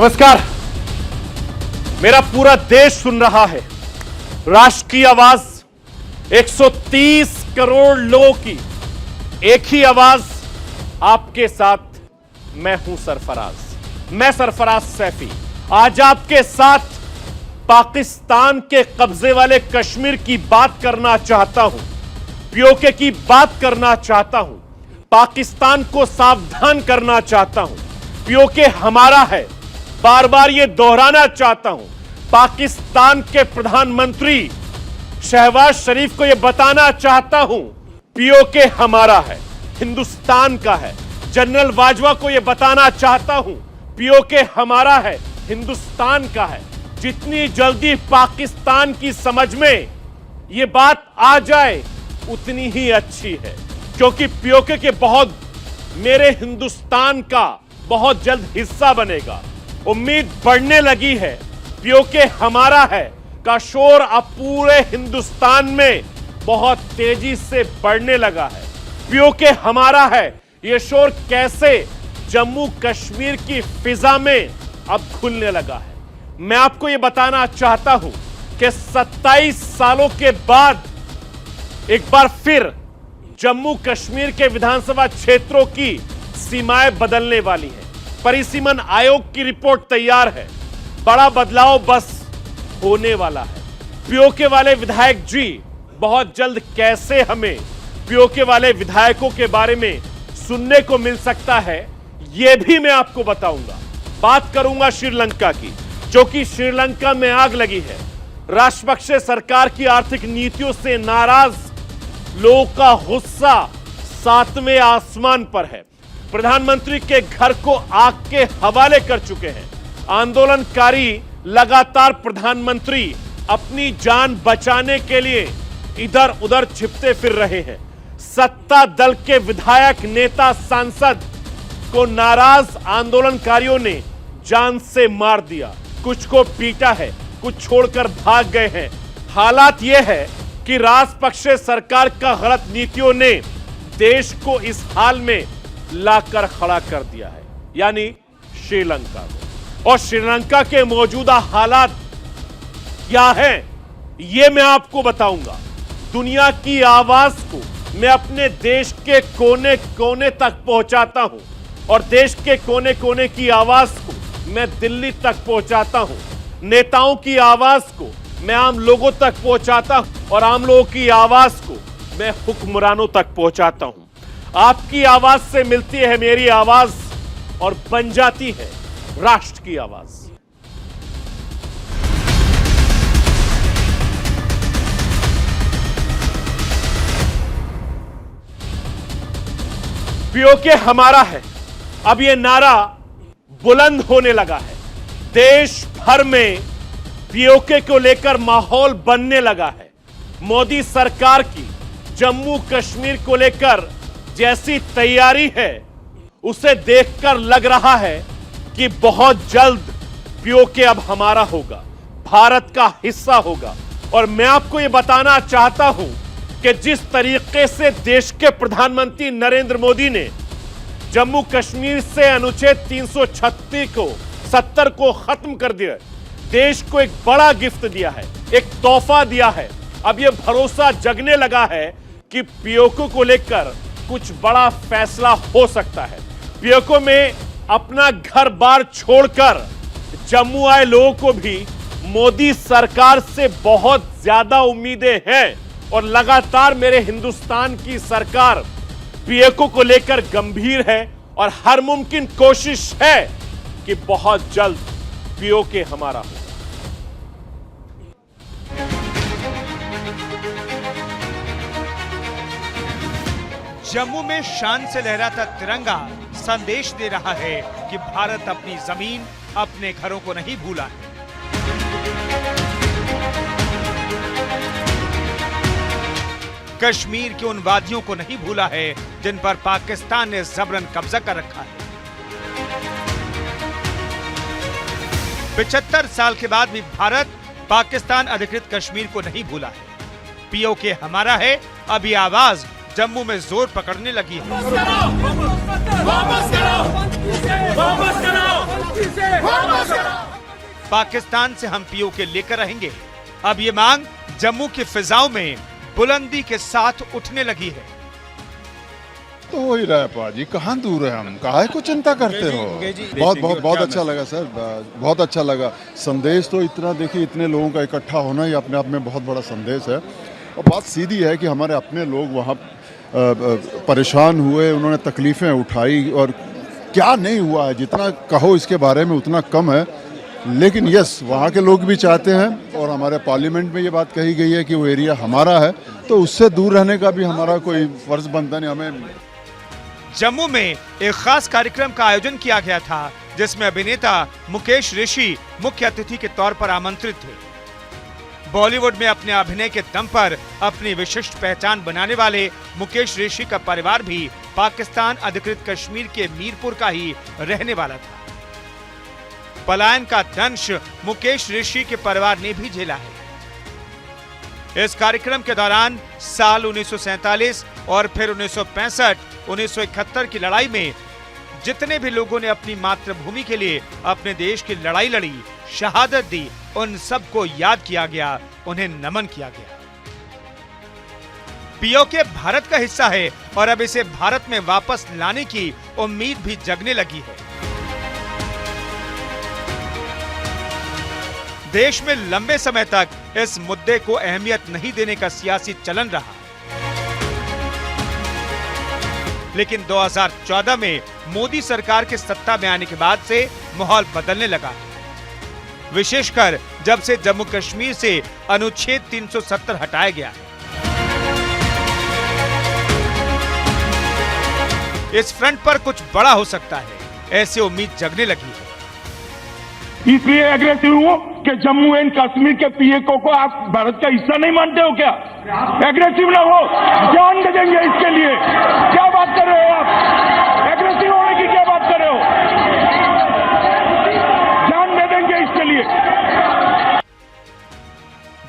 नमस्कार। मेरा पूरा देश सुन रहा है। राष्ट्र की आवाज 130 करोड़ लोगों की एक ही आवाज आपके साथ। मैं हूं सरफराज, मैं सरफराज सैफी। आज आपके साथ पाकिस्तान के कब्जे वाले कश्मीर की बात करना चाहता हूं, पीओके की बात करना चाहता हूं, पाकिस्तान को सावधान करना चाहता हूं। पीओके हमारा है, बार बार यह दोहराना चाहता हूं। पाकिस्तान के प्रधानमंत्री शहबाज शरीफ को यह बताना चाहता हूं, पीओके हमारा है, हिंदुस्तान का है। जनरल बाजवा को यह बताना चाहता हूं, पीओके हमारा है, हिंदुस्तान का है। जितनी जल्दी पाकिस्तान की समझ में यह बात आ जाए उतनी ही अच्छी है, क्योंकि पीओके के बहुत मेरे हिंदुस्तान का बहुत जल्द हिस्सा बनेगा। उम्मीद बढ़ने लगी है। पीओके हमारा है का शोर अब पूरे हिंदुस्तान में बहुत तेजी से बढ़ने लगा है। पीओके हमारा है, यह शोर कैसे जम्मू कश्मीर की फिजा में अब खुलने लगा है। मैं आपको यह बताना चाहता हूं कि 27 सालों के बाद एक बार फिर जम्मू कश्मीर के विधानसभा क्षेत्रों की सीमाएं बदलने वाली हैं। परिसीमन आयोग की रिपोर्ट तैयार है। बड़ा बदलाव बस होने वाला है। पीओके वाले विधायक जी बहुत जल्द कैसे हमें पीओके वाले विधायकों के बारे में सुनने को मिल सकता है, यह भी मैं आपको बताऊंगा। बात करूंगा श्रीलंका की, जो कि श्रीलंका में आग लगी है। राजपक्षे सरकार की आर्थिक नीतियों से नाराज लोगों का गुस्सा 7वें आसमान पर है। प्रधानमंत्री के घर को आग के हवाले कर चुके हैं। आंदोलनकारी लगातार प्रधानमंत्री अपनी जान बचाने के लिए इधर उधर छिपते फिर रहे हैं। सत्ता दल के विधायक, नेता, सांसद को नाराज आंदोलनकारियों ने जान से मार दिया। कुछ को पीटा है, कुछ छोड़कर भाग गए हैं। हालात यह है कि राजपक्षे सरकार का गलत नीतियों ने देश को इस हाल में लाकर खड़ा कर दिया है, यानी श्रीलंका को। और श्रीलंका के मौजूदा हालात क्या हैं, यह मैं आपको बताऊंगा। दुनिया की आवाज को मैं अपने देश के कोने कोने तक पहुंचाता हूं, और देश के कोने कोने की आवाज को मैं दिल्ली तक पहुंचाता हूं। नेताओं की आवाज को मैं आम लोगों तक पहुंचाता हूं, और आम लोगों की आवाज को मैं हुक्मरानों तक पहुंचाता हूं। आपकी आवाज से मिलती है मेरी आवाज और बन जाती है राष्ट्र की आवाज। पीओके हमारा है, अब यह नारा बुलंद होने लगा है। देश भर में पीओके को लेकर माहौल बनने लगा है। मोदी सरकार की जम्मू कश्मीर को लेकर जैसी तैयारी है, उसे देखकर लग रहा है कि बहुत जल्द पीओके अब हमारा होगा, भारत का हिस्सा होगा। और मैं आपको यह बताना चाहता हूं कि जिस तरीके से देश के प्रधानमंत्री नरेंद्र मोदी ने जम्मू कश्मीर से अनुच्छेद 370 को खत्म कर दिया, देश को एक बड़ा गिफ्ट दिया है, एक तोहफा दिया है। अब यह भरोसा जगने लगा है कि पीओके को लेकर कुछ बड़ा फैसला हो सकता है। पीओके में अपना घर बार छोड़कर जम्मू आए लोगों को भी मोदी सरकार से बहुत ज्यादा उम्मीदें हैं, और लगातार मेरे हिंदुस्तान की सरकार पीओके को लेकर गंभीर है, और हर मुमकिन कोशिश है कि बहुत जल्द पीओके हमारा हो। जम्मू में शान से लहराता तिरंगा संदेश दे रहा है कि भारत अपनी जमीन, अपने घरों को नहीं भूला है। कश्मीर की उन वादियों को नहीं भूला है जिन पर पाकिस्तान ने जबरन कब्जा कर रखा है। 75 साल के बाद भी भारत पाकिस्तान अधिकृत कश्मीर को नहीं भूला है। पीओके हमारा है, अब ये आवाज जम्मू में जोर पकड़ने लगी है। पाकिस्तान से हम पीओके लेकर रहेंगे। अब ये मांग जम्मू की फिजाओं में बुलंदी के साथ उठने लगी है। तो हो ही रहा है पाजी, कहाँ दूर है हम, काहे को चिंता करते हो। बहुत अच्छा लगा सर, बहुत अच्छा लगा। संदेश तो इतना, देखिए इतने लोगों का इकट्ठा होना ही अपने आप में बहुत बड़ा संदेश है। और बात सीधी है कि हमारे अपने लोग वहाँ परेशान हुए, उन्होंने तकलीफ़ें उठाई और क्या नहीं हुआ है, जितना कहो इसके बारे में उतना कम है। लेकिन यस, वहाँ के लोग भी चाहते हैं और हमारे पार्लियामेंट में ये बात कही गई है कि वो एरिया हमारा है, तो उससे दूर रहने का भी हमारा कोई फर्ज बनता नहीं। हमें जम्मू में एक खास कार्यक्रम का आयोजन किया गया था, जिसमें अभिनेता मुकेश ऋषि मुख्य अतिथि के तौर पर आमंत्रित थे। बॉलीवुड में अपने अभिनय के दम पर अपनी विशिष्ट पहचान बनाने वाले मुकेश ऋषि का परिवार भी पाकिस्तान अधिकृत कश्मीर के मीरपुर का ही रहने वाला था। पलायन का दंश मुकेश ऋषि के परिवार ने भी झेला है। इस कार्यक्रम के दौरान साल 1947 और फिर 1965, 1971 की लड़ाई में जितने भी लोगों ने अपनी मातृभूमि के लिए अपने देश की लड़ाई लड़ी, शहादत दी, उन सबको याद किया गया, उन्हें नमन किया गया। पीओके भारत का हिस्सा है और अब इसे भारत में वापस लाने की उम्मीद भी जगने लगी है। देश में लंबे समय तक इस मुद्दे को अहमियत नहीं देने का सियासी चलन रहा, लेकिन 2014 में मोदी सरकार के सत्ता में आने के बाद से माहौल बदलने लगा है। विशेषकर जब से जम्मू कश्मीर से अनुच्छेद 370 हटाया गया है। इस फ्रंट पर कुछ बड़ा हो सकता है, ऐसी उम्मीद जगने लगी है। इसलिए एग्रेसिव हूँ कि जम्मू एंड कश्मीर के पीओके को आप भारत का हिस्सा नहीं मानते हो क्या? एग्रेसिव ना हो, जान दे देंगे इसके लिए। क्या बात कर रहे हो आप? एग्रेसिव होने की क्या बात कर रहे हो? जान दे देंगे इसके लिए।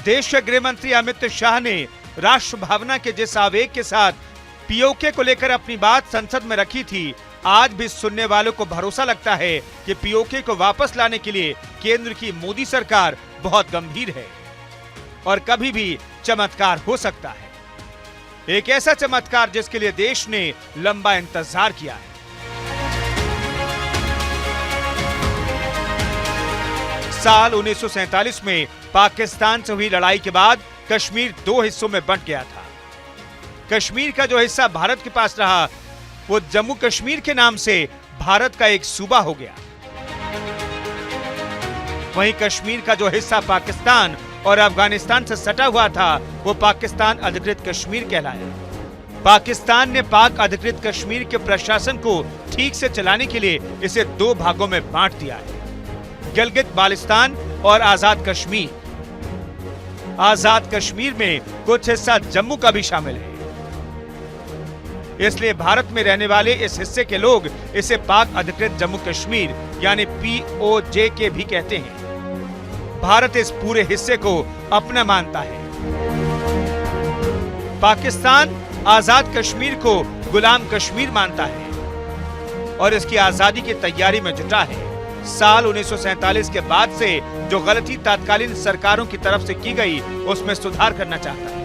देश के गृह मंत्री अमित शाह ने राष्ट्र भावना के जिस आवेग के साथ पीओके को लेकर अपनी बात संसद में रखी थी, आज भी सुनने वालों को भरोसा लगता है कि पीओके को वापस लाने के लिए केंद्र की मोदी सरकार बहुत गंभीर है और कभी भी चमत्कार हो सकता है। एक ऐसा चमत्कार जिसके लिए देश ने लंबा इंतजार किया है। साल 1947 में पाकिस्तान से हुई लड़ाई के बाद कश्मीर दो हिस्सों में बंट गया था। कश्मीर का जो हिस्सा भारत के पास रहा, वो जम्मू कश्मीर के नाम से भारत का एक सूबा हो गया। वहीं कश्मीर का जो हिस्सा पाकिस्तान और अफगानिस्तान से सटा हुआ था, वो पाकिस्तान अधिकृत कश्मीर कहलाया। पाकिस्तान ने पाक अधिकृत कश्मीर के प्रशासन को ठीक से चलाने के लिए इसे दो भागों में बांट दिया है, गिलगित बाल्टिस्तान और आजाद कश्मीर। आजाद कश्मीर में कुछ हिस्सा जम्मू का भी शामिल है। इसलिए भारत में रहने वाले इस हिस्से के लोग इसे पाक अधिकृत जम्मू कश्मीर यानी POJK भी कहते हैं। भारत इस पूरे हिस्से को अपना मानता है। पाकिस्तान आजाद कश्मीर को गुलाम कश्मीर मानता है और इसकी आजादी की तैयारी में जुटा है। साल 1947 के बाद से जो गलती तत्कालीन सरकारों की तरफ से की गई, उसमें सुधार करना चाहता है।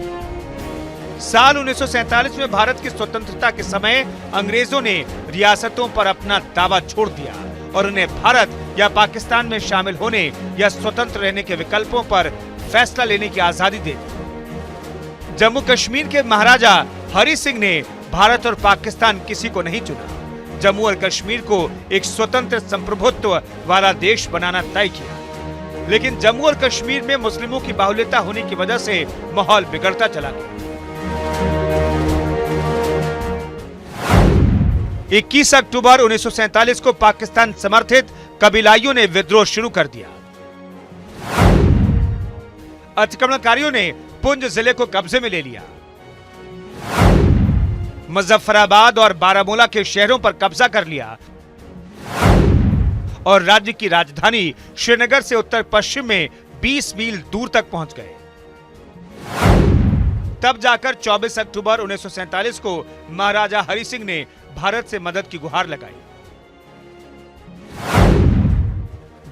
साल 1947 में भारत की स्वतंत्रता के समय अंग्रेजों ने रियासतों पर अपना दावा छोड़ दिया और उन्हें भारत या पाकिस्तान में शामिल होने या स्वतंत्र रहने के विकल्पों पर फैसला लेने की आजादी दे दी। जम्मू कश्मीर के महाराजा हरि सिंह ने भारत और पाकिस्तान किसी को नहीं चुना। जम्मू और कश्मीर को एक स्वतंत्र संप्रभुत्व वाला देश बनाना तय किया, लेकिन जम्मू और कश्मीर में मुस्लिमों की बाहुल्यता होने की वजह से माहौल बिगड़ता चला गया। 21 अक्टूबर 1947 को पाकिस्तान समर्थित कबीलाइयों ने विद्रोह शुरू कर दिया। अतिक्रमणकारियों ने पुंछ जिले को कब्जे में ले लिया। मुजफ्फराबाद और बारामूला के शहरों पर कब्जा कर लिया और राज्य की राजधानी श्रीनगर से उत्तर पश्चिम में 20 मील दूर तक पहुंच गए। तब जाकर 24 अक्टूबर 1947 को महाराजा हरि सिंह ने भारत से मदद की गुहार लगाई।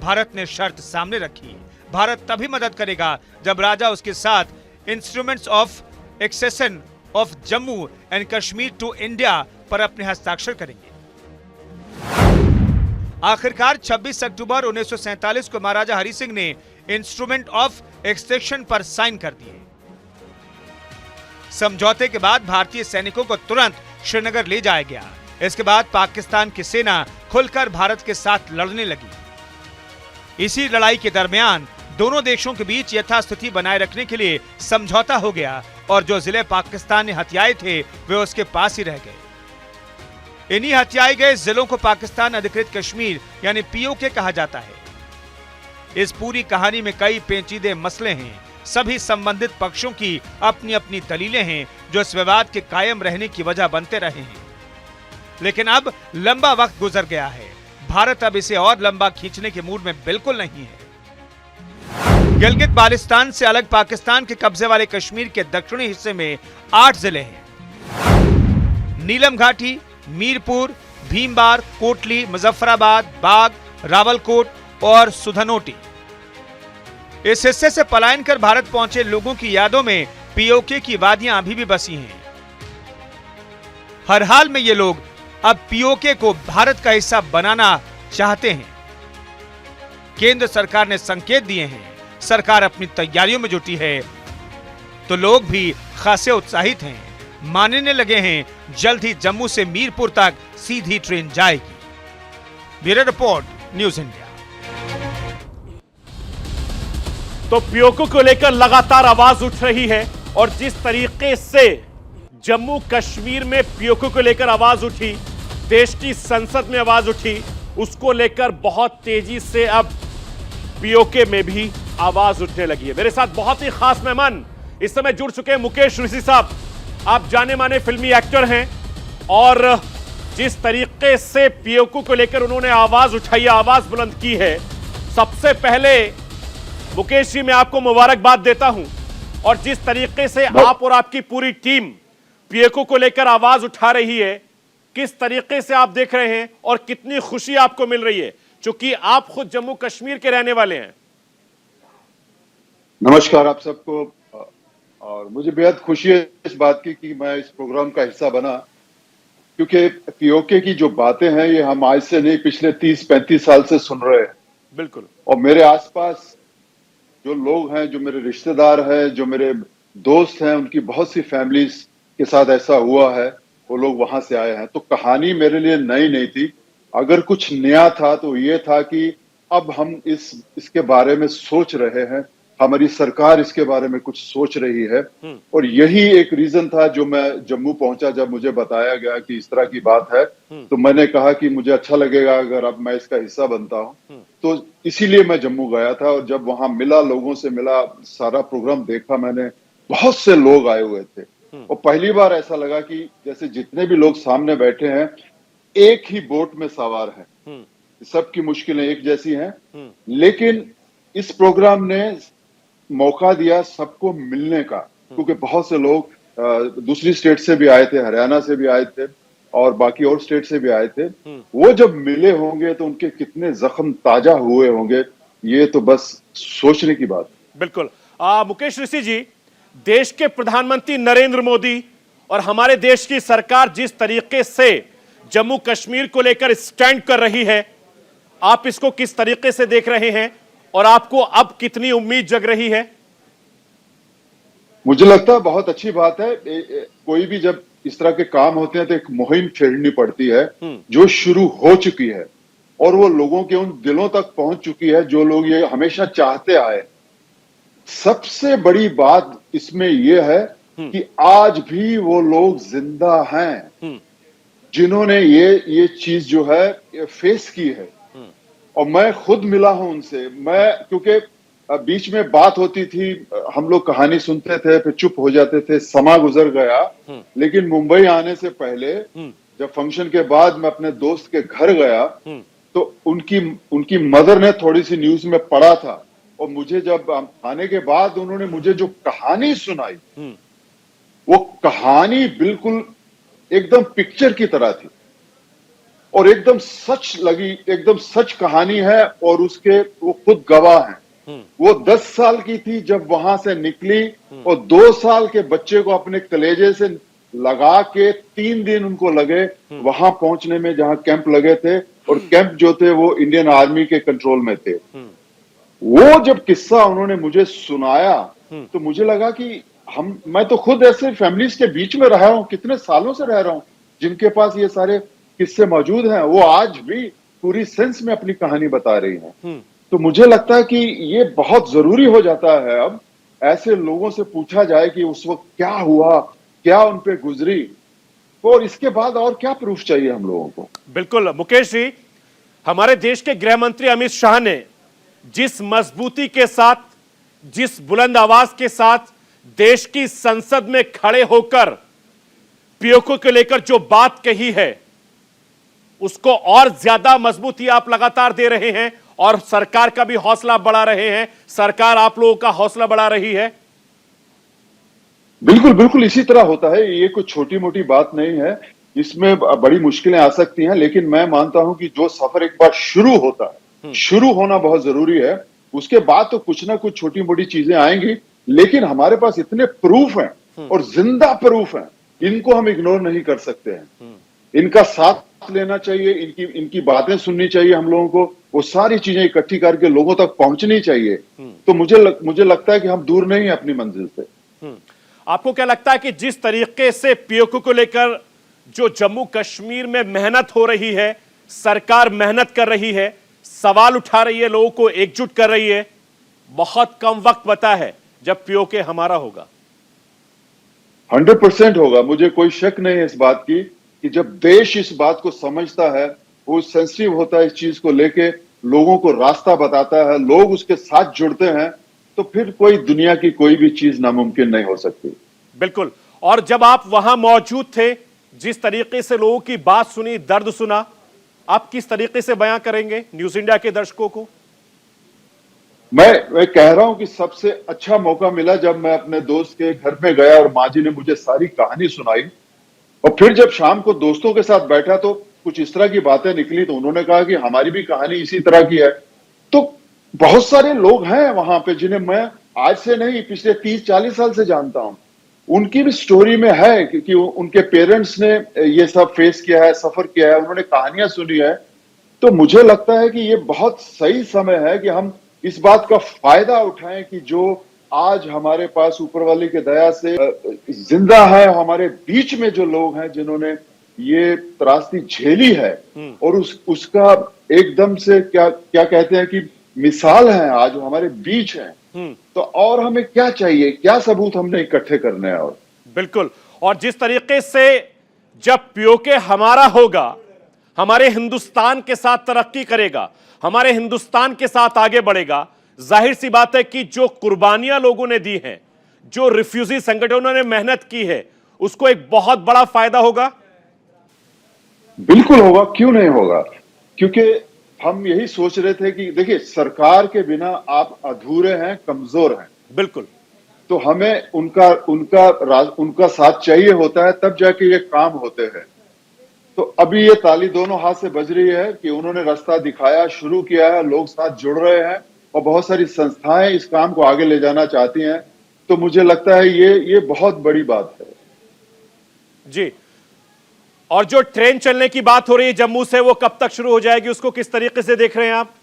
भारत ने शर्त सामने रखी, भारत तभी मदद करेगा जब राजा उसके साथ instruments of accession of Jammu and Kashmir to India पर अपने हस्ताक्षर करेंगे। आखिरकार 26 अक्टूबर 1947 को महाराजा हरि सिंह ने इंस्ट्रूमेंट ऑफ एक्सटेंशन पर साइन कर दिए। समझौते के बाद भारतीय सैनिकों को तुरंत श्रीनगर ले जाया गया। इसके बाद पाकिस्तान की सेना खुलकर भारत के साथ लड़ने लगी। इसी लड़ाई के दरमियान दोनों देशों के बीच यथास्थिति बनाए रखने के लिए समझौता हो गया और जो जिले पाकिस्तान ने हथियाए थे वे उसके पास ही रह गए। इन्हीं हथियाए गए जिलों को पाकिस्तान अधिकृत कश्मीर यानी पीओके कहा जाता है। इस पूरी कहानी में कई पेचीदे मसले हैं। सभी संबंधित पक्षों की अपनी अपनी दलीलें हैं जो इस विवाद के कायम रहने की वजह बनते रहे हैं। लेकिन अब लंबा वक्त गुजर गया है। भारत अब इसे और लंबा खींचने के मूड में बिल्कुल नहीं है। गिलगित बाल्टिस्तान से अलग पाकिस्तान के कब्जे वाले कश्मीर के दक्षिणी हिस्से में 8 जिले हैं। नीलम घाटी, मीरपुर, भीमबार, कोटली, मुजफ्फराबाद, बाग, रावलकोट और सुधनोटी। इस हिस्से से पलायन कर भारत पहुंचे लोगों की यादों में पीओके की वादियां अभी भी बसी हैं। हर हाल में ये लोग अब पीओके को भारत का हिस्सा बनाना चाहते हैं। केंद्र सरकार ने संकेत दिए हैं, सरकार अपनी तैयारियों में जुटी है, तो लोग भी खासे उत्साहित हैं। मानने लगे हैं जल्द ही जम्मू से मीरपुर तक सीधी ट्रेन जाएगी। Bureau report, news India. तो पीओके को लेकर लगातार आवाज उठ रही है और जिस तरीके से जम्मू कश्मीर में पीओके को लेकर आवाज उठी, देश की संसद में आवाज उठी, उसको लेकर बहुत तेजी से अब पीओके में भी आवाज उठने लगी है। मेरे साथ बहुत ही खास मेहमान इस समय जुड़ चुके हैं। मुकेश ऋषि साहब, आप जाने माने फिल्मी एक्टर हैं और जिस तरीके से पीओके को लेकर उन्होंने आवाज उठाई, आवाज बुलंद की है, सबसे पहले मुकेश जी मैं आपको मुबारकबाद देता हूं। और जिस तरीके से आप और आपकी पूरी टीम पीओके को लेकर आवाज उठा रही है, किस तरीके से आप देख रहे हैं और कितनी खुशी आपको मिल रही है, क्योंकि आप खुद जम्मू कश्मीर के रहने वाले हैं। नमस्कार आप सबको। और मुझे बेहद खुशी है इस बात की कि मैं इस प्रोग्राम का हिस्सा बना, क्योंकि पीओके की जो बातें हैं ये हम आज से नहीं पिछले 30-35 साल से सुन रहे हैं। बिल्कुल। और मेरे आसपास जो लोग हैं, जो मेरे रिश्तेदार हैं, जो मेरे दोस्त हैं, उनकी बहुत सी फैमिलीज के साथ ऐसा हुआ है, वो लोग वहां से आए हैं। तो कहानी मेरे लिए नई नहीं थी। अगर कुछ नया था तो ये था कि अब हम इसके बारे में सोच रहे हैं, हमारी सरकार इसके बारे में कुछ सोच रही है। और यही एक रीजन था जो मैं जम्मू पहुंचा। जब मुझे बताया गया कि इस तरह की बात है तो मैंने कहा कि मुझे अच्छा लगेगा अगर अब मैं इसका हिस्सा बनता हूं। तो इसीलिए मैं जम्मू गया था और जब वहां मिला, लोगों से मिला, सारा प्रोग्राम देखा मैंने, बहुत से लोग आए हुए थे। और पहली बार ऐसा लगा कि जैसे जितने भी लोग सामने बैठे हैं एक ही बोट में सवार हैं, सबकी मुश्किलें एक जैसी हैं। लेकिन इस प्रोग्राम ने मौका दिया सबको मिलने का, क्योंकि बहुत से लोग दूसरी स्टेट से भी आए थे, हरियाणा से भी आए थे और बाकी और स्टेट से भी आए थे। वो जब मिले होंगे तो उनके कितने जख्म ताजा हुए होंगे, ये तो बस सोचने की बात। बिल्कुल। मुकेश ऋषि जी, देश के प्रधानमंत्री नरेंद्र मोदी और हमारे देश की सरकार जिस तरीके से जम्मू कश्मीर को लेकर स्टैंड कर रही है, आप इसको किस तरीके से देख रहे हैं और आपको अब कितनी उम्मीद जग रही है? मुझे लगता है बहुत अच्छी बात है। कोई भी जब इस तरह के काम होते हैं तो एक मुहिम छेड़नी पड़ती है जो शुरू हो चुकी है और वो लोगों के उन दिलों तक पहुंच चुकी है जो लोग ये हमेशा चाहते आए। सबसे बड़ी बात इसमें यह है कि आज भी वो लोग जिंदा हैं जिन्होंने ये चीज जो है फेस की है। और मैं खुद मिला हूं उनसे। मैं क्योंकि बीच में बात होती थी, हम लोग कहानी सुनते थे फिर चुप हो जाते थे, समा गुजर गया। लेकिन मुंबई आने से पहले जब फंक्शन के बाद मैं अपने दोस्त के घर गया तो उनकी मदर ने थोड़ी सी न्यूज में पढ़ा था और मुझे जब आने के बाद उन्होंने मुझे जो कहानी सुनाई वो कहानी बिल्कुल एकदम पिक्चर की तरह थी और एकदम सच लगी, एकदम सच कहानी है और उसके वो खुद गवाह हैं। वो 10 साल की थी जब वहां से निकली और 2 साल के बच्चे को अपने कलेजे से लगा के 3 दिन उनको लगे वहां पहुंचने में, जहां कैंप लगे थे, और कैंप जो थे वो इंडियन आर्मी के कंट्रोल में थे। वो जब किस्सा उन्होंने मुझे सुनाया तो मुझे लगा कि मैं तो खुद ऐसे फैमिलीज के बीच में रहा हूं, कितने सालों से रह रहा हूं जिनके पास ये सारे किस्से मौजूद हैं, वो आज भी पूरी सेंस में अपनी कहानी बता रही हैं। तो मुझे लगता है कि ये बहुत जरूरी हो जाता है अब ऐसे लोगों से पूछा जाए कि उस वक्त क्या हुआ, क्या उन पे गुजरी, और इसके बाद और क्या प्रूफ चाहिए हम लोगों को। बिल्कुल मुकेश जी, हमारे देश के गृह मंत्री अमित शाह ने जिस मजबूती के साथ, जिस बुलंद आवाज के साथ देश की संसद में खड़े होकर पीओके को लेकर जो बात कही है, उसको और ज्यादा मजबूती आप लगातार दे रहे हैं और सरकार का भी हौसला बढ़ा रहे हैं, सरकार आप लोगों का हौसला बढ़ा रही है। बिल्कुल बिल्कुल इसी तरह होता है, ये कोई छोटी मोटी बात नहीं है, इसमें बड़ी मुश्किलें आ सकती हैं, लेकिन मैं मानता हूं कि जो सफर एक बार शुरू होता है, शुरू होना बहुत जरूरी है। उसके बाद तो कुछ ना कुछ छोटी मोटी चीजें आएंगी, लेकिन हमारे पास इतने प्रूफ हैं और जिंदा प्रूफ हैं, इनको हम इग्नोर नहीं कर सकते हैं। इनका साथ लेना चाहिए, इनकी बातें सुननी चाहिए हम लोगों को, वो सारी चीजें इकट्ठी करके लोगों तक पहुंचनी चाहिए। तो मुझे लगता है कि हम दूर नहीं है अपनी मंजिल से। आपको क्या लगता है कि जिस तरीके से पीओके को लेकर जो जम्मू कश्मीर में मेहनत हो रही है, सरकार मेहनत कर रही है, सवाल उठा रही है, लोगों को एकजुट कर रही है, बहुत कम वक्त बचा है जब पीओके हमारा होगा? 100% होगा, मुझे कोई शक नहीं है इस बात की कि जब देश इस बात को समझता है, वो सेंसिटिव होता है इस चीज को लेके, लोगों को रास्ता बताता है, लोग उसके साथ जुड़ते हैं, तो फिर कोई दुनिया की कोई भी चीज नामुमकिन नहीं हो सकती। बिल्कुल। और जब आप वहां मौजूद थे, जिस तरीके से लोगों की बात सुनी, दर्द सुना, आप किस तरीके से बयां करेंगे न्यूज इंडिया के दर्शकों को? मैं कह रहा हूं कि सबसे अच्छा मौका मिला जब मैं अपने दोस्त के घर में गया और माँ जी ने मुझे सारी कहानी सुनाई, और फिर जब शाम को दोस्तों के साथ बैठा तो कुछ इस तरह की बातें निकली, तो उन्होंने कहा कि हमारी भी कहानी इसी तरह की है। तो बहुत सारे लोग हैं वहां पे जिन्हें मैं आज से नहीं, पिछले 30-40 साल से जानता हूं, उनकी भी स्टोरी में है कि उनके पेरेंट्स ने ये सब फेस किया है, सफर किया है, उन्होंने कहानियां सुनी है। तो मुझे लगता है कि ये बहुत सही समय है कि हम इस बात का फायदा उठाएं कि जो आज हमारे पास ऊपर वाले की दया से जिंदा है, हमारे बीच में जो लोग हैं जिन्होंने ये त्रासदी झेली है, और उसका एकदम से क्या कहते हैं कि मिसाल है, आज हमारे बीच हैं। तो और हमें क्या चाहिए, क्या सबूत हमने इकट्ठे करने हैं? और बिल्कुल, और जिस तरीके से जब पीओके हमारा होगा, हमारे हिंदुस्तान के साथ तरक्की करेगा, हमारे हिंदुस्तान के साथ आगे बढ़ेगा, जाहिर सी बात है कि जो कुर्बानियां लोगों ने दी हैं, जो रिफ्यूजी संगठनों ने मेहनत की है, उसको एक बहुत बड़ा फायदा होगा। बिल्कुल होगा, क्यों नहीं होगा? क्योंकि हम यही सोच रहे थे कि देखिए, सरकार के बिना आप अधूरे हैं, कमजोर हैं। बिल्कुल। तो हमें उनका साथ चाहिए होता है, तब जाके ये काम होते हैं। तो अभी ये ताली दोनों हाथ से बज रही है कि उन्होंने रास्ता दिखाया, शुरू किया है, लोग साथ जुड़ रहे हैं, और बहुत सारी संस्थाएं इस काम को आगे ले जाना चाहती हैं। तो मुझे लगता है ये बहुत बड़ी बात है जी। और जो ट्रेन चलने की बात हो रही है जम्मू से, वो कब तक शुरू हो जाएगी, उसको किस तरीके से देख रहे हैं आप?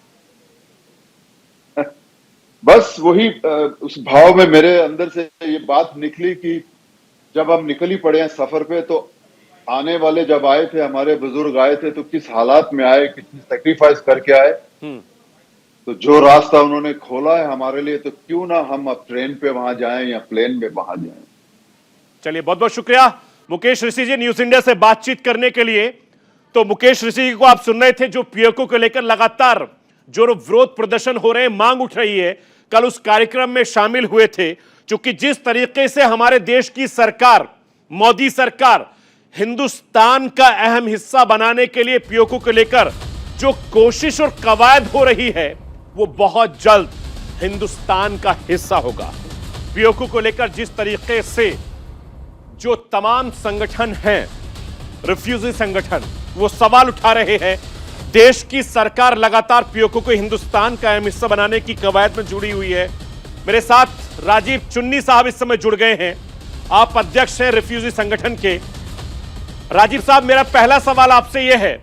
बस वही उस भाव में मेरे अंदर से ये बात निकली कि जब हम निकल ही पड़े हैं सफर पे, तो आने वाले जब आए थे, हमारे बुजुर्ग आए थे, तो किस हालात में आए, कितनी सेक्रीफाइस करके आए। तो जो रास्ता उन्होंने खोला है हमारे लिए, तो क्यों ना हम अब ट्रेन पे वहां जाएं या प्लेन में वहां जाएं। चलिए, बहुत बहुत शुक्रिया मुकेश ऋषि जी न्यूज इंडिया से बातचीत करने के लिए। तो मुकेश ऋषि जी को आप सुन रहे थे, जो पीओके को लेकर लगातार जो विरोध प्रदर्शन हो रहे हैं, मांग उठ रही है, कल उस कार्यक्रम में शामिल हुए थे। क्योंकि जिस तरीके से हमारे देश की सरकार, मोदी सरकार, हिंदुस्तान का अहम हिस्सा बनाने के लिए पीओके को लेकर जो कोशिश और कवायद हो रही है, वो बहुत जल्द हिंदुस्तान का हिस्सा होगा। पीओके को लेकर जिस तरीके से जो तमाम संगठन हैं, रिफ्यूजी संगठन, वो सवाल उठा रहे हैं। देश की सरकार लगातार पीओके को हिंदुस्तान का अहम हिस्सा बनाने की कवायद में जुड़ी हुई है। मेरे साथ राजीव चुन्नी साहब इस समय जुड़ गए हैं। आप अध्यक्ष हैं रिफ्यूजी संगठन के। राजीव साहब, मेरा पहला सवाल आपसे यह है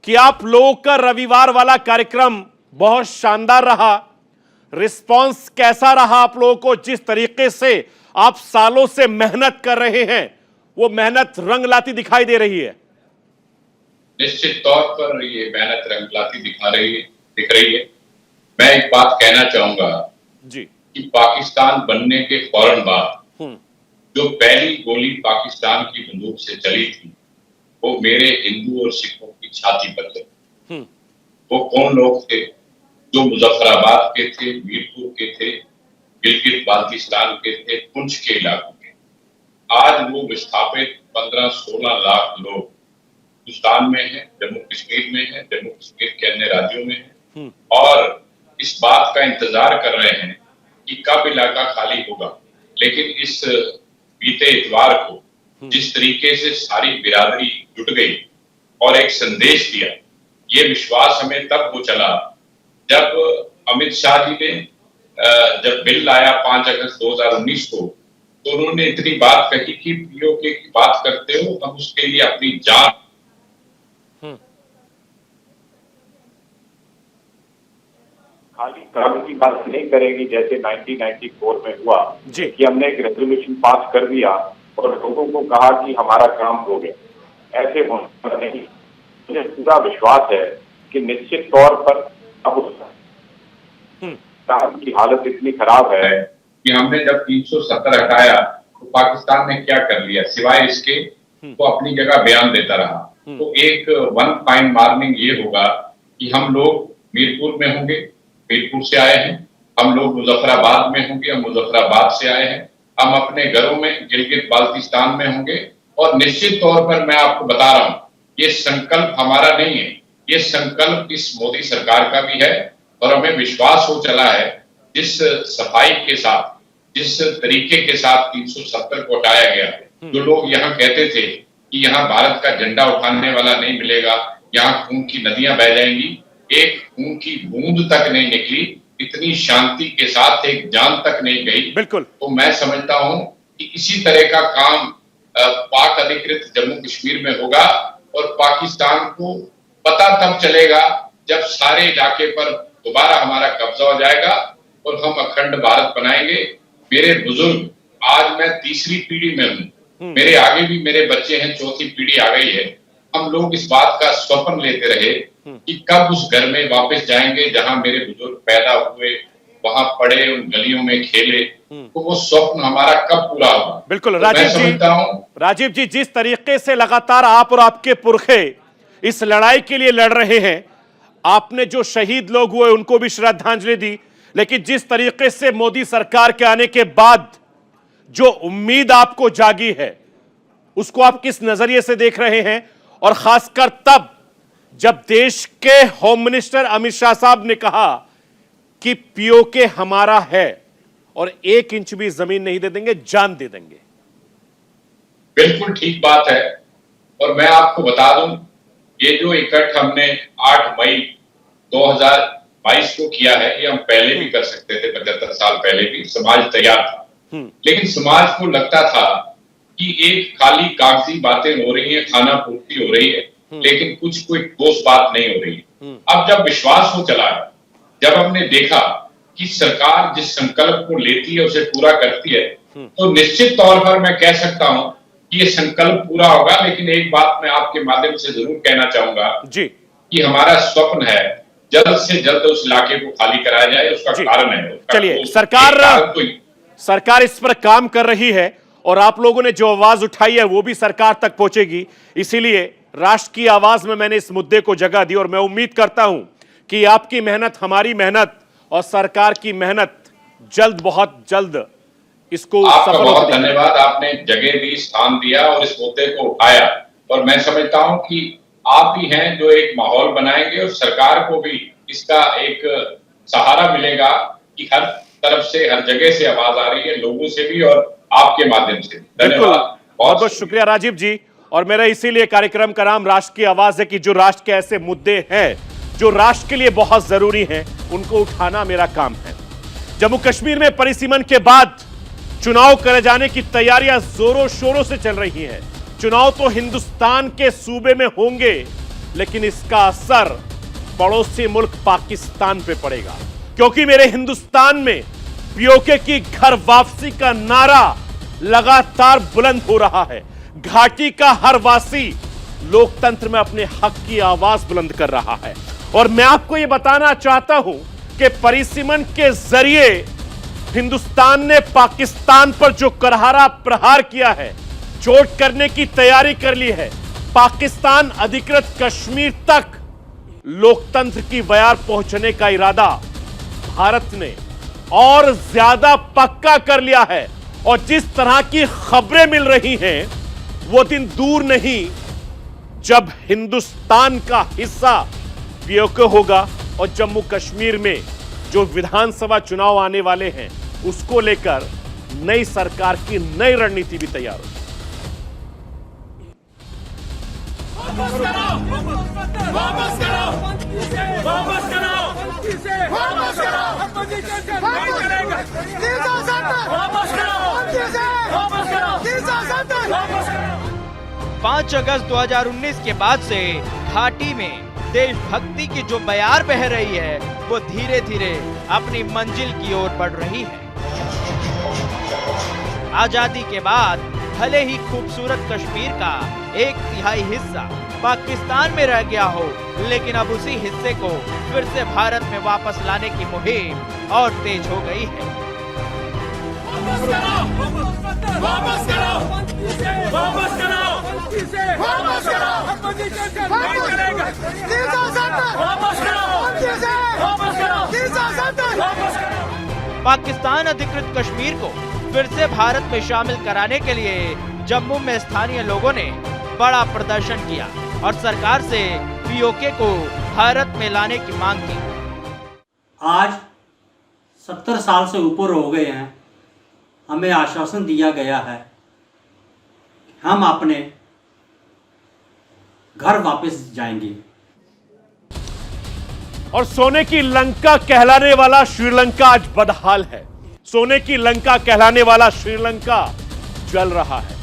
कि आप लोगों का रविवार वाला कार्यक्रम बहुत शानदार रहा। रिस्पांस कैसा रहा आप लोगों को? जिस तरीके से आप सालों से मेहनत कर रहे हैं, वो मेहनत रंग लाती दिखाई दे रही है। निश्चित तौर पर ये मेहनत रंग लाती दिख रही है। मैं एक बात कहना चाहूंगा जी कि पाकिस्तान बनने के फौरन बाद जो पहली गोली पाकिस्तान की बंदूक से चली थी, वो मेरे हिंदू और सिखों की छाती पर चली। वो कौन लोग थे? जो मुजफ्फराबाद के थे, मीरपुर के थे, गिलगित बाल्टिस्तान के थे, पुंछ के इलाकों के। आज वो विस्थापित 15-16 लाख लोग हिंदुस्तान में है, जम्मू कश्मीर में है, जम्मू कश्मीर के अन्य राज्यों में है, और इस बात का इंतजार कर रहे हैं कि कब इलाका खाली होगा। लेकिन इस बीते इतवार को जिस तरीके से सारी बिरादरी जुट गई और एक संदेश दिया, ये विश्वास हमें तब हो चला जब अमित शाह जी ने जब बिल लाया 5 अगस्त 2019 को, तो उन्होंने इतनी बात कही कि पीओके की बात करते हो, हम उसके लिए अपनी जान खाली काम की बात नहीं करेगी जैसे 1994 में हुआ जी। कि हमने एक रेजोल्यूशन पास कर दिया और लोगों को कहा कि हमारा काम हो गया। ऐसे होना नहीं। मुझे पूरा विश्वास है कि निश्चित तौर पर अब पाकिस्तान की हालत इतनी खराब है कि हमने जब 370 हटाया तो पाकिस्तान ने क्या कर लिया सिवाय इसके, तो अपनी जगह बयान देता रहा। तो एक वन फाइन मार्निंग ये होगा कि हम लोग मीरपुर में होंगे, मीरपुर से आए हैं, हम लोग मुजफ्फराबाद में होंगे, हम मुजफ्फराबाद से आए हैं, हम अपने घरों में गिलगित बाल्टिस्तान में होंगे। और निश्चित तौर पर मैं आपको बता रहा हूं, ये संकल्प हमारा नहीं है, ये संकल्प इस मोदी सरकार का भी है। और हमें विश्वास हो चला है जिस सफाई के साथ, जिस तरीके के साथ 370 को हटाया गया। जो लोग यहाँ कहते थे कि यहाँ भारत का झंडा उठाने वाला नहीं मिलेगा, यहाँ खून की नदियां बह जाएंगी, एक खून की बूंद तक नहीं निकली, इतनी शांति के साथ एक जान तक नहीं गई। बिल्कुल। तो मैं समझता हूं कि इसी तरह का काम पाक अधिकृत जम्मू कश्मीर में होगा। और पाकिस्तान को पता तब चलेगा जब सारे इलाके पर दोबारा हमारा कब्जा हो जाएगा और हम अखंड भारत बनाएंगे। मेरे बुजुर्ग, आज मैं तीसरी पीढ़ी में हूँ, मेरे आगे भी मेरे बच्चे हैं, चौथी पीढ़ी आ गई है। हम लोग इस बात का स्वप्न लेते रहे कि कब उस घर में वापस जाएंगे जहां मेरे बुजुर्ग पैदा हुए, वहां पढ़े, उन गलियों में खेले। तो वो स्वप्न हमारा कब पूरा होगा? बिल्कुल। तो राजीव मैं समझता हूं राजीव जी, जिस तरीके से लगातार आप और आपके पुरखे इस लड़ाई के लिए लड़ रहे हैं, आपने जो शहीद लोग हुए उनको भी श्रद्धांजलि दी, लेकिन जिस तरीके से मोदी सरकार के आने के बाद जो उम्मीद आपको जागी है, उसको आप किस नजरिए से देख रहे हैं? और खासकर तब जब देश के होम मिनिस्टर अमित शाह साहब ने कहा कि पीओके हमारा है और 1 इंच भी जमीन नहीं दे देंगे, जान दे देंगे। बिल्कुल ठीक बात है। और मैं आपको बता दूं, ये जो इकट्ठ हमने 8 मई 2022 को किया है, ये हम पहले भी कर सकते थे, 75 साल पहले भी समाज तैयार था। लेकिन समाज को लगता था कि एक खाली कागजी बातें हो रही है, खाना पूर्ति हो रही है, लेकिन कुछ कोई ठोस बात नहीं हो रही है। अब जब विश्वास हो चला है, जब हमने देखा कि सरकार जिस संकल्प को लेती है उसे पूरा करती है, तो निश्चित तौर पर मैं कह सकता हूं कि ये संकल्प पूरा होगा। लेकिन एक बात मैं आपके माध्यम से जरूर कहना चाहूंगा जी, कि हमारा स्वप्न है जल्द से जल्द उस इलाके को खाली कराया जाए। उसका कारण है, चलिए, सरकार इस पर काम कर रही है और आप लोगों ने जो आवाज उठाई है वो भी सरकार तक पहुंचेगी। इसीलिए राष्ट्र की आवाज में मैंने इस मुद्दे को जगह दी और मैं उम्मीद करता हूं कि आपकी मेहनत, हमारी मेहनत और सरकार की मेहनत जल्द, बहुत जल्द इसको आपका सफल बहुत धन्यवाद। आपने जगह दी, स्थान दिया और इस मुद्दे को उठाया। और मैं समझता हूं कि आप ही हैं जो एक माहौल बनाएंगे और सरकार को भी इसका एक सहारा मिलेगा कि हर तरफ से, हर जगह से आवाज आ रही है, लोगों से भी और आपके माध्यम से। धन्यवाद। बहुत बहुत शुक्रिया राजीव जी। और मेरा इसीलिए कार्यक्रम का नाम राष्ट्र की आवाज है कि जो राष्ट्र के ऐसे मुद्दे हैं जो राष्ट्र के लिए बहुत जरूरी हैं, उनको उठाना मेरा काम है। जम्मू कश्मीर में परिसीमन के बाद चुनाव करे जाने की तैयारियां जोरों शोरों से चल रही हैं। चुनाव तो हिंदुस्तान के सूबे में होंगे, लेकिन इसका असर पड़ोसी मुल्क पाकिस्तान पे पड़ेगा, क्योंकि मेरे हिंदुस्तान में पीओके की घर वापसी का नारा लगातार बुलंद हो रहा है। घाटी का हर वासी लोकतंत्र में अपने हक की आवाज बुलंद कर रहा है। और मैं आपको यह बताना चाहता हूं कि परिसीमन के जरिए हिंदुस्तान ने पाकिस्तान पर जो करहारा प्रहार किया है, चोट करने की तैयारी कर ली है, पाकिस्तान अधिकृत कश्मीर तक लोकतंत्र की बयार पहुंचने का इरादा भारत ने और ज्यादा पक्का कर लिया है। और जिस तरह की खबरें मिल रही हैं, वो दिन दूर नहीं जब हिंदुस्तान का हिस्सा पीओके होगा और जम्मू कश्मीर में जो विधानसभा चुनाव आने वाले हैं, उसको लेकर नई सरकार की नई रणनीति भी तैयार होगी। पांच अगस्त 2019 के बाद से घाटी में देशभक्ति की जो बयार बह रही है, वो धीरे धीरे अपनी मंजिल की ओर बढ़ रही है। आजादी के बाद भले ही खूबसूरत कश्मीर का 1/3 हिस्सा पाकिस्तान में रह गया हो, लेकिन अब उसी हिस्से को फिर से भारत में वापस लाने की मुहिम और तेज हो गई है। पाकिस्तान अधिकृत कश्मीर को फिर से भारत में शामिल कराने के लिए जम्मू में स्थानीय लोगों ने बड़ा प्रदर्शन किया और सरकार से पीओके को भारत में लाने की मांग की। आज 70 साल से ऊपर हो गए हैं, हमें आश्वासन दिया गया है हम अपने घर वापस जाएंगे। और सोने की लंका कहलाने वाला श्रीलंका आज बदहाल है। सोने की लंका कहलाने वाला श्रीलंका जल रहा है।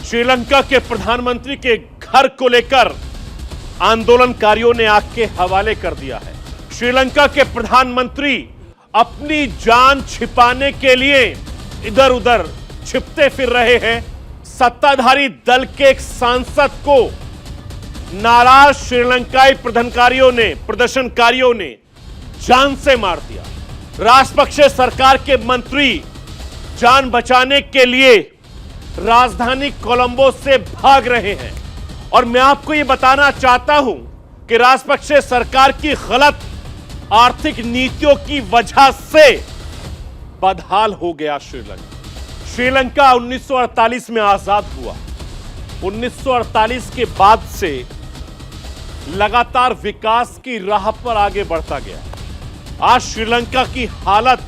श्रीलंका के प्रधानमंत्री के घर को लेकर आंदोलनकारियों ने आग के हवाले कर दिया है। श्रीलंका के प्रधानमंत्री अपनी जान छिपाने के लिए इधर उधर छिपते फिर रहे हैं। सत्ताधारी दल के एक सांसद को नाराज श्रीलंकाई प्रदर्शनकारियों ने जान से मार दिया। राजपक्षे सरकार के मंत्री जान बचाने के लिए राजधानी कोलंबो से भाग रहे हैं। और मैं आपको यह बताना चाहता हूं कि राजपक्षे सरकार की गलत आर्थिक नीतियों की वजह से बदहाल हो गया श्रीलंका। श्रीलंका 1948 में आजाद हुआ। 1948 के बाद से लगातार विकास की राह पर आगे बढ़ता गया। आज श्रीलंका की हालत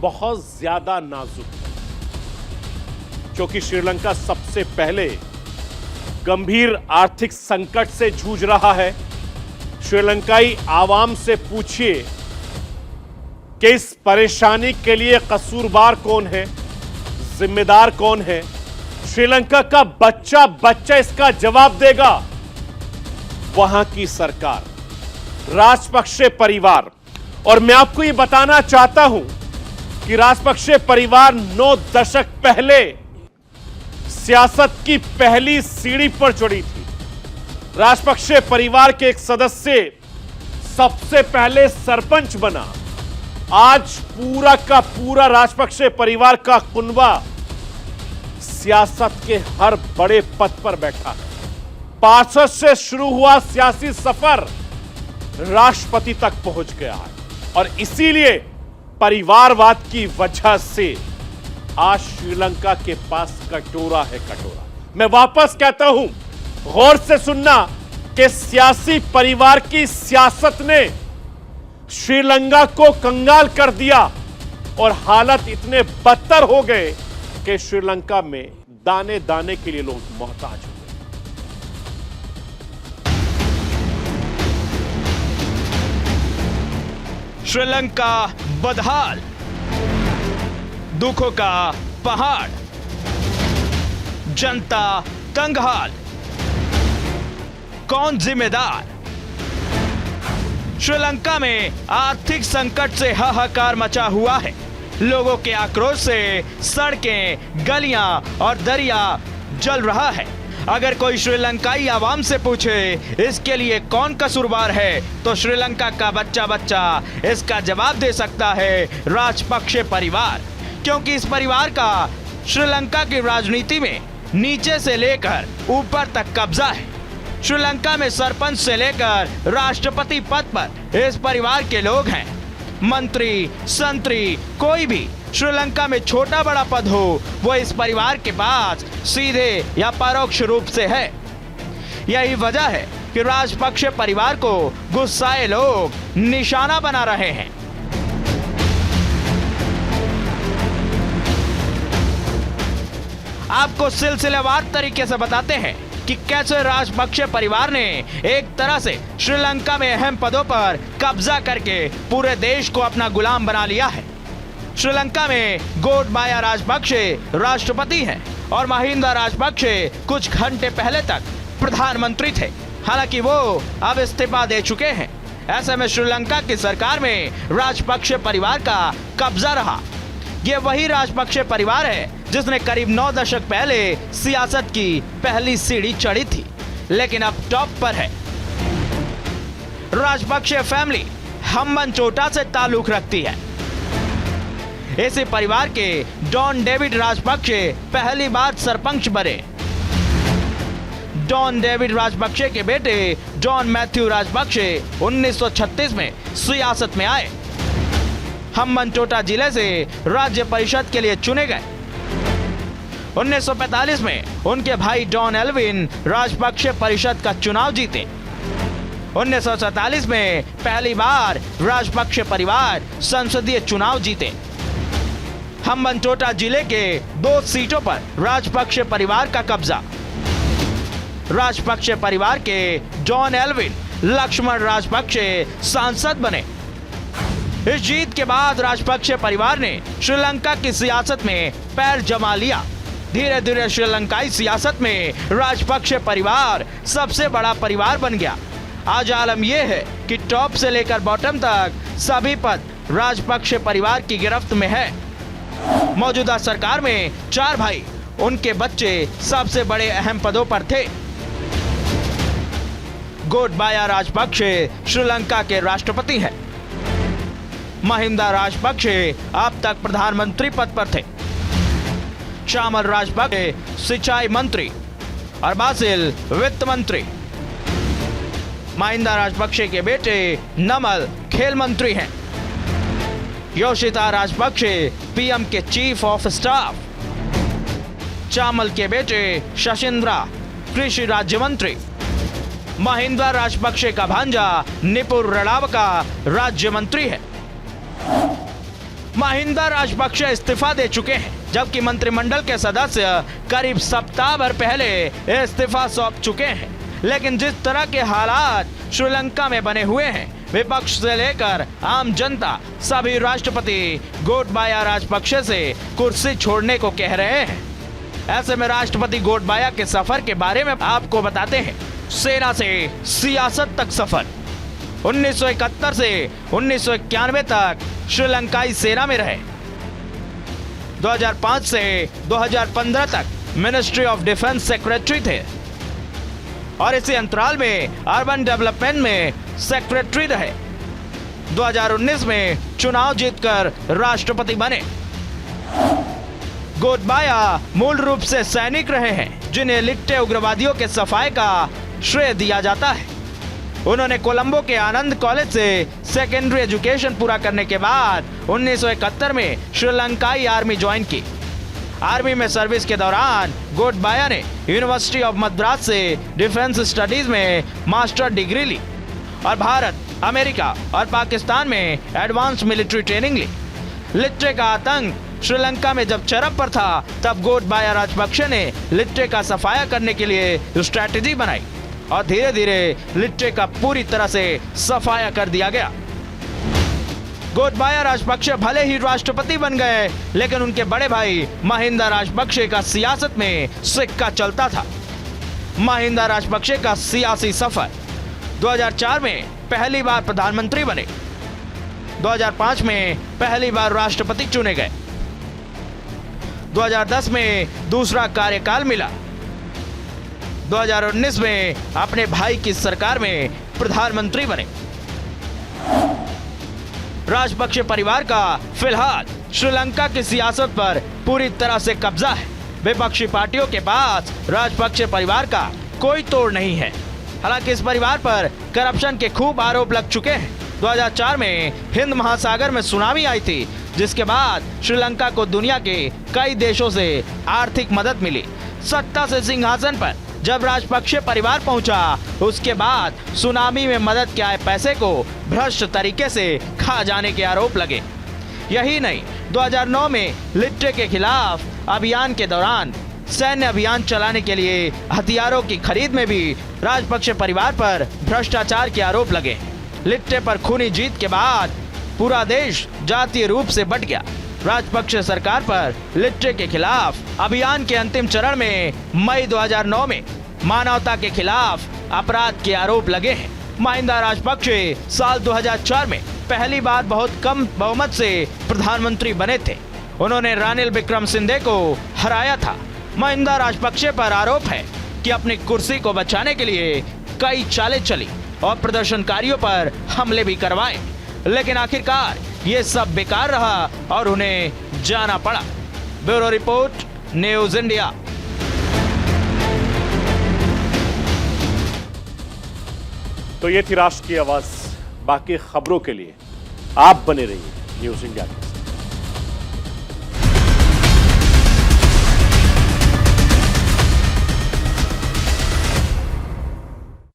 बहुत ज्यादा नाजुक है, क्योंकि श्रीलंका सबसे पहले गंभीर आर्थिक संकट से जूझ रहा है। श्रीलंकाई आवाम से पूछिए कि इस परेशानी के लिए कसूरवार कौन है, जिम्मेदार कौन है। श्रीलंका का बच्चा बच्चा इसका जवाब देगा। वहां की सरकार, राजपक्षे परिवार। और मैं आपको यह बताना चाहता हूं कि राजपक्षे परिवार 9 दशक पहले सियासत की पहली सीढ़ी पर चढ़ी थी। राजपक्षे परिवार के एक सदस्य सबसे पहले सरपंच बना। आज पूरा का पूरा राजपक्षे परिवार का कुनबा सियासत के हर बड़े पद पर बैठा है। पार्षद से शुरू हुआ सियासी सफर राष्ट्रपति तक पहुंच गया है। और इसीलिए परिवारवाद की वजह से आज श्रीलंका के पास कटोरा है, कटोरा। मैं वापस कहता हूं, गौर से सुनना कि सियासी परिवार की सियासत ने श्रीलंका को कंगाल कर दिया और हालत इतने बदतर हो गए कि श्रीलंका में दाने दाने के लिए लोग मोहताज हुए। श्रीलंका बदहाल, दुखों का पहाड़, जनता तंगहाल, कौन जिम्मेदार? श्रीलंका में आर्थिक संकट से हाहाकार मचा हुआ है। लोगों के आक्रोश से सड़कें, गलियां और दरिया जल रहा है। अगर कोई श्रीलंकाई आवाम से पूछे इसके लिए कौन कसूरवार है, तो श्रीलंका का बच्चा बच्चा इसका जवाब दे सकता है, राजपक्षे परिवार। क्योंकि इस परिवार का श्रीलंका की राजनीति में नीचे से लेकर ऊपर तक कब्जा है। श्रीलंका में सरपंच से लेकर राष्ट्रपति पद पर इस परिवार के लोग हैं। मंत्री, संतरी, कोई भी श्रीलंका में छोटा बड़ा पद हो, वो इस परिवार के पास सीधे या परोक्ष रूप से है। यही वजह है कि राजपक्षे परिवार को गुस्साए लोग निशाना बना रहे हैं। आपको सिलसिलेवार तरीके से बताते हैं कि कैसे राजपक्षे परिवार ने एक तरह से श्रीलंका में अहम पदों पर कब्जा करके पूरे देश को अपना गुलाम बना लिया है। श्रीलंका में गोटबाया राजपक्षे राष्ट्रपति हैं और महिंदा राजपक्षे कुछ घंटे पहले तक प्रधानमंत्री थे। हालांकि वो अब इस्तीफा दे चुके हैं। ऐसे में श्रीलंका की सरकार में राजपक्षे परिवार का कब्जा रहा। ये वही राजपक्षे परिवार है जिसने करीब 9 दशक पहले सियासत की पहली सीढ़ी चढ़ी थी, लेकिन अब टॉप पर है। राजपक्षे फैमिली हम्बनटोटा से ताल्लुक रखती है। इसी परिवार के डॉन डेविड राजपक्षे पहली बार सरपंच बने। डॉन डेविड राजपक्षे के बेटे जॉन मैथ्यू राजपक्षे 1936 में सियासत में आए। हम्बनटोटा जिले से राज्य परिषद के लिए चुने गए। 1945 में उनके भाई डॉन एल्विन राजपक्षे परिषद का चुनाव जीते। 1947 में पहली बार राजपक्षे परिवार संसदीय चुनाव जीते। हम्बनटोटा जिले के 2 सीटों पर राजपक्षे परिवार का कब्जा। राजपक्षे परिवार के जॉन एल्विन लक्ष्मण राजपक्षे सांसद बने। इस जीत के बाद राजपक्षे परिवार ने श्रीलंका की सियासत में पैर जमा लिया। धीरे धीरे श्रीलंकाई सियासत में राजपक्षे परिवार सबसे बड़ा परिवार बन गया। आज आलम यह है कि टॉप से लेकर बॉटम तक सभी पद राजपक्षे परिवार की गिरफ्त में है। मौजूदा सरकार में 4 भाई, उनके बच्चे सबसे बड़े अहम पदों पर थे। गोटबाया राजपक्षे श्रीलंका के राष्ट्रपति हैं। महिंदा राजपक्षे अब तक प्रधानमंत्री पद पर थे। चामल राजपक्षे सिंचाई मंत्री और बासिल वित्त मंत्री। महिंदा राजपक्षे के बेटे नमल खेल मंत्री हैं। योशिता राजपक्षे पीएम के चीफ ऑफ स्टाफ। चामल के बेटे शशिंद्रा कृषि राज्य मंत्री। महिंदा राजपक्षे का भांजा निपुर रड़ावका राज्य मंत्री है। महिंदा राजपक्षे इस्तीफा दे चुके हैं, जबकि मंत्रिमंडल के सदस्य करीब सप्ताह भर पहले इस्तीफा सौंप चुके हैं। लेकिन जिस तरह के हालात श्रीलंका में बने हुए हैं, विपक्ष से लेकर आम जनता सभी राष्ट्रपति गोटबाया राजपक्षे से कुर्सी छोड़ने को कह रहे हैं। ऐसे में राष्ट्रपति गोटबाया के सफर के बारे में आपको बताते हैं। सेना से सियासत तक सफर। 1971 से 1991 तक श्रीलंकाई सेना में रहे। 2005 से 2015 तक मिनिस्ट्री ऑफ डिफेंस सेक्रेटरी थे और इसी अंतराल में अर्बन डेवलपमेंट में सेक्रेटरी रहे। 2019 में चुनाव जीतकर राष्ट्रपति बने। गोटबाया मूल रूप से सैनिक रहे हैं, जिन्हें लिट्टे उग्रवादियों के सफाए का श्रेय दिया जाता है। उन्होंने कोलंबो के आनंद कॉलेज से सेकेंडरी एजुकेशन पूरा करने के बाद 1971 में श्रीलंकाई आर्मी ज्वाइन की। आर्मी में सर्विस के दौरान गोटबाया ने यूनिवर्सिटी ऑफ मद्रास से डिफेंस स्टडीज में मास्टर डिग्री ली और भारत, अमेरिका और पाकिस्तान में एडवांस मिलिट्री ट्रेनिंग ली। लिट्टे का आतंक श्रीलंका में जब चरम पर था तब गोटबाया राजपक्षे ने लिट्टे का सफाया करने के लिए स्ट्रैटेजी बनाई और धीरे धीरे लिट्टे का पूरी तरह से सफाया कर दिया गया। गोटबाया राजपक्षे भले ही राष्ट्रपति बन गए, लेकिन उनके बड़े भाई महिंदा राजपक्षे का सियासत में सिक्का चलता था। महिंदा राजपक्षे का सियासी सफर 2004 में पहली बार प्रधानमंत्री बने, 2005 में पहली बार राष्ट्रपति चुने गए, 2010 में दूसरा कार्यकाल मिला, 2019 में अपने भाई की सरकार में प्रधानमंत्री बने। राजपक्षे परिवार का फिलहाल श्रीलंका की सियासत पर पूरी तरह से कब्जा है। विपक्षी पार्टियों के पास राजपक्षे परिवार का कोई तोड़ नहीं है। हालांकि इस परिवार पर करप्शन के खूब आरोप लग चुके हैं। 2004 में हिंद महासागर में सुनामी आई थी, जिसके बाद श्रीलंका को दुनिया के कई देशों से आर्थिक मदद मिली। सत्ता से सिंहासन पर जब राजपक्षे परिवार पहुंचा, उसके बाद सुनामी में मदद के आए पैसे को भ्रष्ट तरीके से खा जाने के आरोप लगे। यही नहीं, 2009 में लिट्टे के खिलाफ अभियान के दौरान सैन्य अभियान चलाने के लिए हथियारों की खरीद में भी राजपक्षे परिवार पर भ्रष्टाचार के आरोप लगे। लिट्टे पर खूनी जीत के बाद पूरा देश जातीय रूप से बंट गया। राजपक्षे सरकार पर लिट्टे के खिलाफ अभियान के अंतिम चरण में मई 2009 में मानवता के खिलाफ अपराध के आरोप लगे हैं। महिंदा राजपक्षे साल 2004 में पहली बार बहुत कम बहुमत से प्रधानमंत्री बने थे। उन्होंने रानिल विक्रमसिंघे को हराया था। महिंदा राजपक्षे पर आरोप है कि अपनी कुर्सी को बचाने के लिए कई चालें चली और प्रदर्शनकारियों पर हमले भी करवाए, लेकिन आखिरकार ये सब बेकार रहा और उन्हें जाना पड़ा। Bureau report, news India. तो ये थी राष्ट्र की आवाज। बाकी खबरों के लिए आप बने रहिए न्यूज इंडिया के।